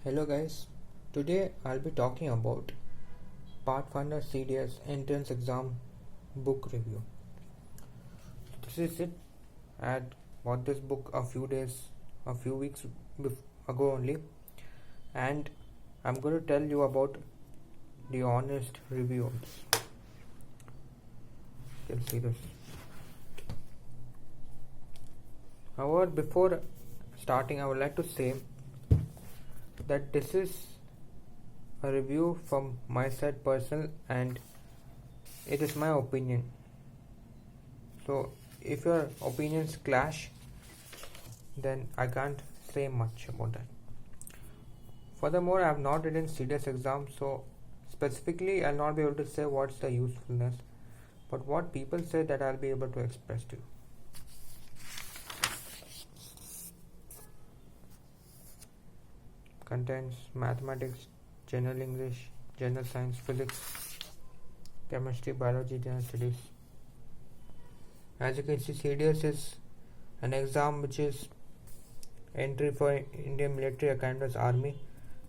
Hello guys, today I'll be talking about Pathfinder CDS entrance exam book review. This is it. I had bought this book a few weeks ago only, and I'm going to tell you about the honest review of this. You can see this. However, before starting, I would like to say that this is a review from my side personal and it is my opinion. So if your opinions clash, then I can't say much about that. Furthermore, I have not written CDS exam, so specifically I'll not be able to say what's the usefulness, but what people say that I'll be able to express to you. Contains mathematics, general English, general science, physics, chemistry, biology, general studies. As you can see, CDS is an exam which is entry for Indian Military Academy as Army,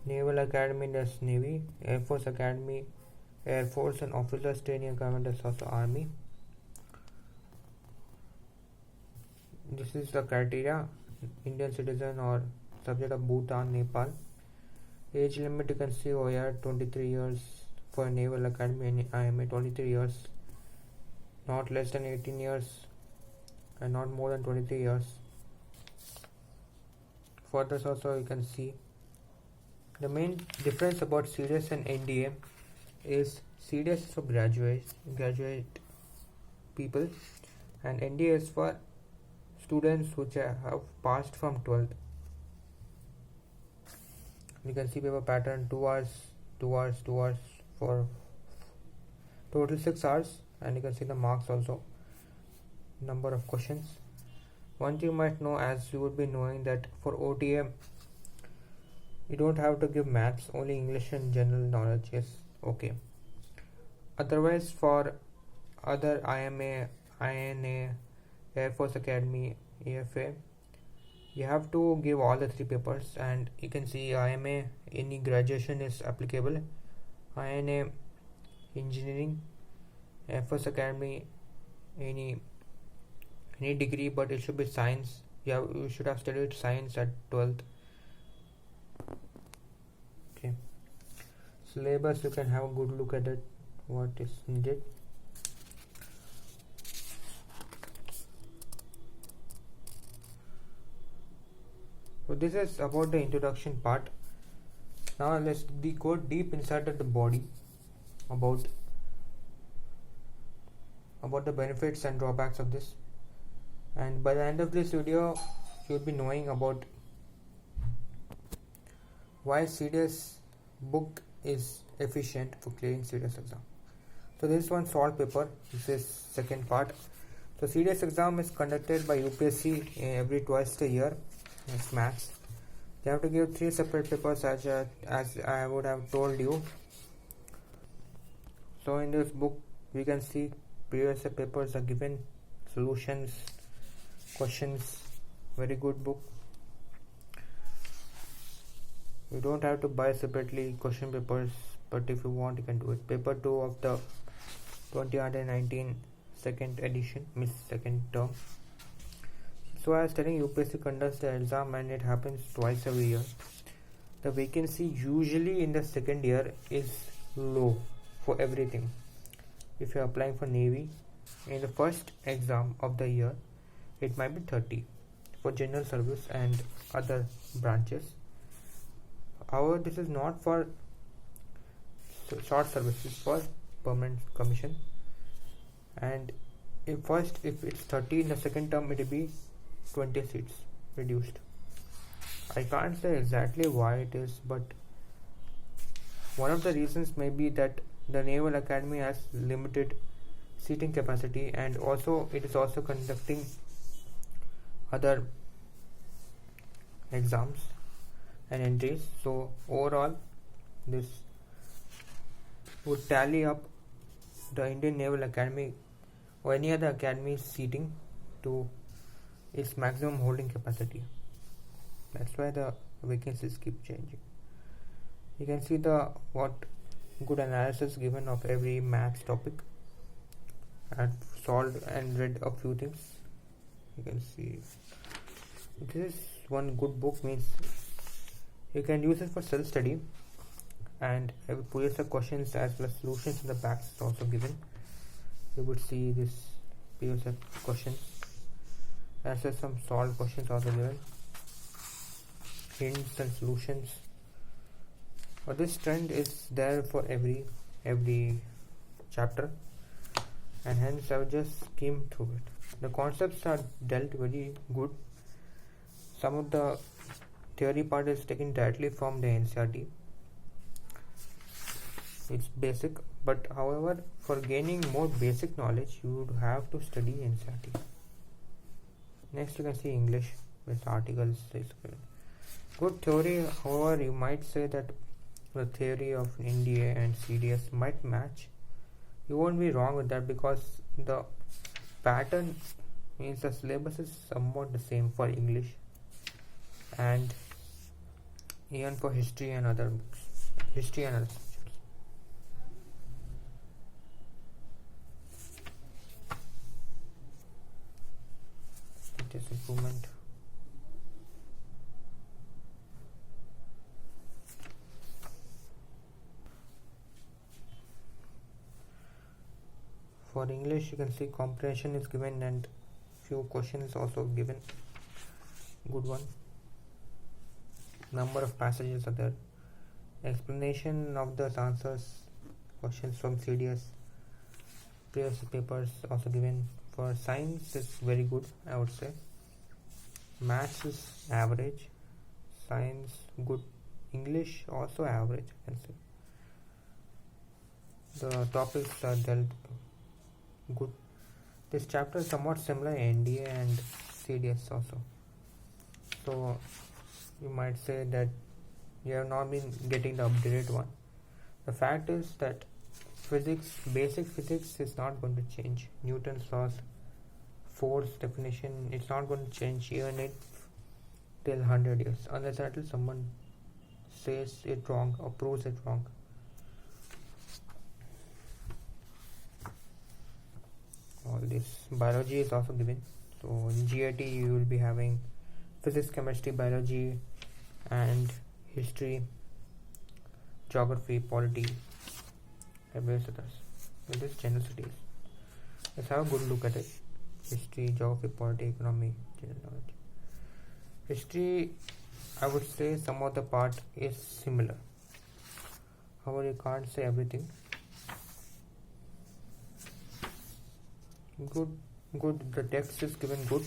Naval Academy as Navy, Air Force Academy, Air Force and Officers Training Academy as also Army. This is the criteria: Indian citizen or subject of Bhutan, Nepal. Age limit you can see over here, 23 years for Naval Academy and IMA, 23 years, not less than 18 years and not more than 23 years. For this also you can see the main difference about CDS and NDA is CDS is for graduate people and NDA is for students which have passed from 12th. You can see paper pattern 2 hours for total 6 hours, and you can see the marks also, number of questions. One thing you might know, as you would be knowing, that for OTM you don't have to give maths, only English and general knowledge is okay. Otherwise, for other IMA, INA, Air Force Academy, AFA, you have to give all the 3 papers, and you can see IMA any graduation is applicable, INA engineering, Air Force Academy any degree, but it should be science. You should have studied science at 12th. Okay, syllabus you can have a good look at it, what is needed. So this is about the introduction part. Now let's go deep inside of the body about the benefits and drawbacks of this. And by the end of this video, you will be knowing about why CDS book is efficient for clearing CDS exam. So this is one solved paper. This is second part. So CDS exam is conducted by UPSC every twice a year. It's maths. They have to give 3 separate papers as I would have told you. So in this book we can see previous papers are given, solutions, questions. Very good book. You don't have to buy separately question papers, but if you want you can do it. Paper 2 of the 2019 second edition, second term. So I was telling, UPSC conducts the exam and it happens twice every year. The vacancy usually in the second year is low for everything. If you are applying for Navy, in the first exam of the year it might be 30 for general service and other branches. However, this is not for short service, it's for permanent commission. And if it's 30, in the second term it will be 20 seats reduced. I can't say exactly why it is, but one of the reasons may be that the Naval Academy has limited seating capacity, and also it is also conducting other exams and entries. So overall this would tally up the Indian Naval Academy or any other academy seating to its maximum holding capacity. That's why the vacancies keep changing. You can see the what good analysis given of every maths topic. I've solved and read a few things. You can see this is one good book, means you can use it for self-study, and every previous questions as well as solutions in the back is also given. You would see this previous questions as well as some solved questions also given, hints and solutions. But this trend is there for every chapter, and hence I will just skim through it. The concepts are dealt very good. Some of the theory part is taken directly from the NCERT. It's basic, but however, for gaining more basic knowledge, you would have to study NCERT. Next, you can see English with articles. Good theory, however, you might say that the theory of NDA and CDS might match. You won't be wrong with that, because the pattern means the syllabus is somewhat the same for English and even for history and other books, history and other subjects. It is improvement. For English, you can see comprehension is given and few questions also given. Good one. Number of passages are there. Explanation of the answers, questions from CDS. Previous papers also given. For science is very good, I would say. Maths is average. Science good. English also average, I can say. The topics are dealt good. This chapter is somewhat similar NDA and CDS also. So you might say that you have not been getting the updated one. The fact is that physics, basic physics is not going to change. Newton's laws, force definition, it's not going to change even it till 100 years, unless until someone says it wrong or proves it wrong. All this biology is also given. So in GAT you will be having physics, chemistry, biology, and history, geography, polity, and various others. It is general studies. Let's have a good look at it. History, geography, polity, economy, general knowledge. History, I would say some of the part is similar. However, you can't say everything. Good. The text is given good,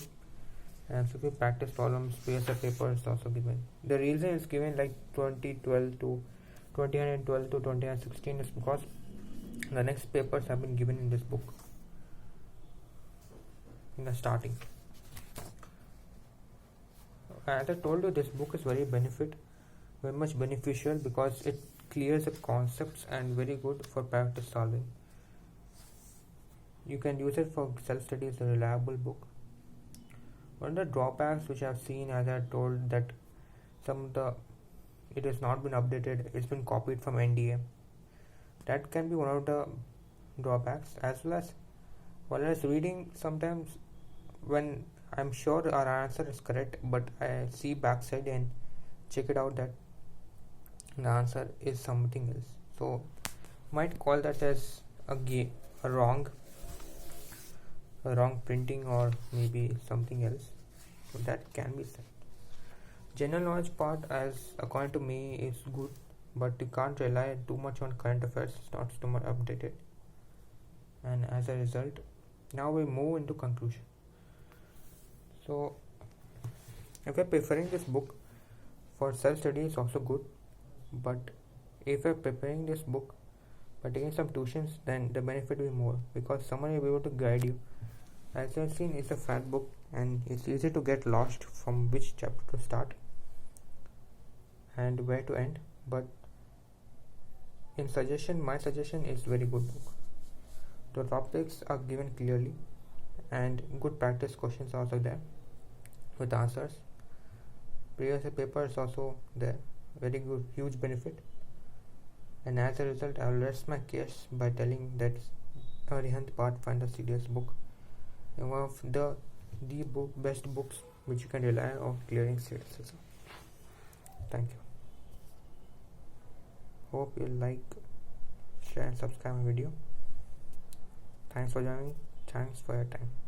and so practice problems, PSF paper is also given. The reason is given like 2012 to 2016 is because the next papers have been given in this book in the starting. As I told you, this book is very much beneficial, because it clears the concepts and very good for practice solving. You can use it for self-study. It's a reliable book. One of the drawbacks which I have seen, as I told, that it has not been updated, it's been copied from NDA. That can be one of the drawbacks, as well as while I was reading, sometimes when I'm sure our answer is correct, but I see backside and check it out that the answer is something else. So might call that as a wrong printing, or maybe something else. So that can be said. General knowledge part, as according to me, is good, but you can't rely too much on current affairs. It's not too much updated. And as a result, now we move into conclusion. So if you're preferring this book for self-study, it's also good, but if you're preparing this book by taking some tuitions, then the benefit will be more, because someone will be able to guide you. As I've seen, it's a fat book and it's easy to get lost from which chapter to start and where to end, but my suggestion is very good book. The topics are given clearly and good practice questions are also there with answers. Previous paper is also there, very good, huge benefit. And as a result, I will rest my case by telling that Arihant Pathfinder series book is one of the best books which you can rely on clearing sales. Thank you. Hope you like, share and subscribe my video. Thanks for joining. Thanks for your time.